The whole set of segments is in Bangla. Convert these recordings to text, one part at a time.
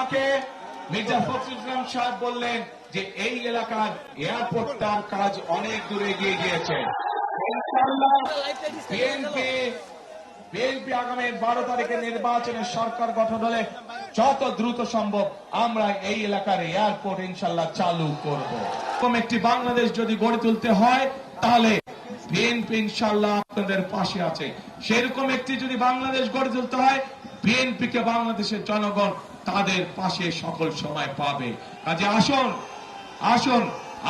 আমাকে মির্জা ফখরুল ইসলাম সাহেব বললেন যে এই এলাকার এয়ারপোর্টটার কাজ অনেক দূরে এগিয়ে গিয়েছে। ইনশাআল্লাহ বিএনপি আগামী 12 তারিখে নির্বাচনে সরকার গঠন হলে যত দ্রুত সম্ভব আমরা এই এলাকার এয়ারপোর্ট ইনশাআল্লাহ চালু করব। এরকম একটি বাংলাদেশ যদি গড়ে তুলতে হয় তাহলে বিএনপি ইনশাআল্লাহ আপনাদের পাশে আছে। সেরকম একটি যদি বাংলাদেশ গড়ে তুলতে হয় বিএনপি কে বাংলাদেশের জনগণ তাদের পাশে সকল সময় পাবে। কাজে আসুন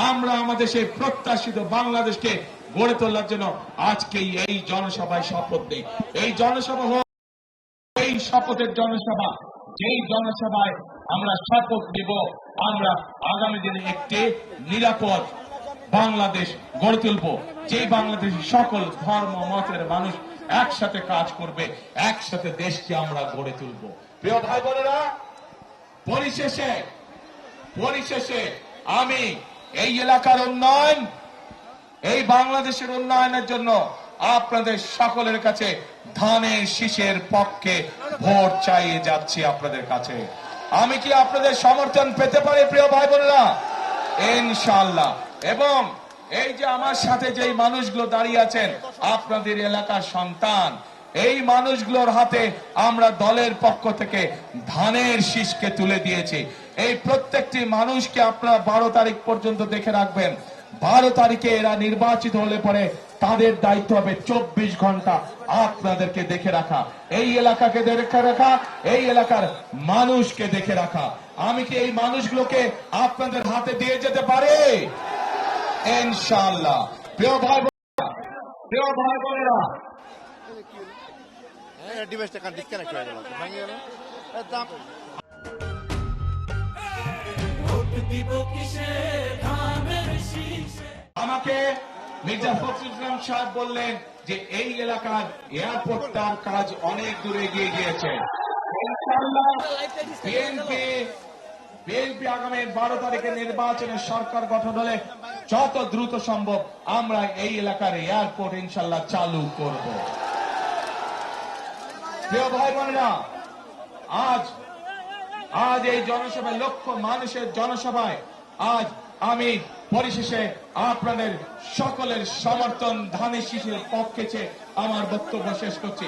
আমরা আমাদের সেই প্রত্যাশিত বাংলাদেশকে গড়ে তোলার জন্য আজকে এই জনসভায় শপথ নেই। এই জনসভা হোক এই শপথের জনসভা, যেই জনসভায় আমরা শপথ নিব আমরা আগামী দিনে একটি নিরাপদ বাংলাদেশ গড়ে তুলব, যেই বাংলাদেশের সকল ধর্ম মতের মানুষ একসাথে কাজ করবে, একসাথে দেশকে আমরা গড়ে তুলব। প্রিয় ভাই বোনেরা, পরিশেষে আমি এই এলাকার উন্নয়ন, এই বাংলাদেশের উন্নয়নের জন্য আপনাদের সকলের কাছে ধানের শীষের পক্ষে ভোট চাইয়ে যাচ্ছি আপনাদের কাছে। আমি কি আপনাদের সমর্থন পেতে পারি প্রিয় ভাই বোনেরা? ইনশাআল্লাহ। এবং এই যে আমার সাথে যেই মানুষগুলো দাঁড়িয়ে আছেন আপনাদের এলাকার সন্তান, এই মানুষগুলোর হাতে আমরা দলের পক্ষ থেকে ধানের শীষকে তুলে দিয়েছি। এই প্রত্যেকটি মানুষকে আপনারা 12 তারিখ পর্যন্ত দেখে রাখবেন। 12 তারিখে এরা নির্বাচিত হলে পরে তাদের দায়িত্ব হবে 24 ঘন্টা আপনাদেরকে দেখে রাখা, এই এলাকাকে দেখে রাখা, এই এলাকার মানুষকে দেখে রাখা। আমি কি এই মানুষগুলোকে আপনাদের হাতে দিয়ে যেতে পারি? ইনশাআল্লাহ। প্রিয় ভাই বোনেরা, ডিভাইসটা ডিসকানেক্ট হয়ে গেল, ভেঙে গেল। আমাকে মির্জা ফখরুল ইসলাম সাহেব বললেন যে এই এলাকার এয়ারপোর্টটার কাজ অনেক দূরে এগিয়ে গিয়েছে। ইনশাআল্লাহ বিএনপি আগামী 12 তারিখে নির্বাচনে সরকার গঠন হলে যত দ্রুত সম্ভব আমরা এই এলাকার এয়ারপোর্ট ইনশাআল্লাহ চালু করব। প্রিয় ভাই বোনেরা, আজ এই জনসভায় লক্ষ মানুষের জনসভায় আজ আমি পরিশেষে আপনাদের সকলের সমর্থন ধানের শীষের পক্ষে চেয়ে আমার বক্তব্য শেষ করছি।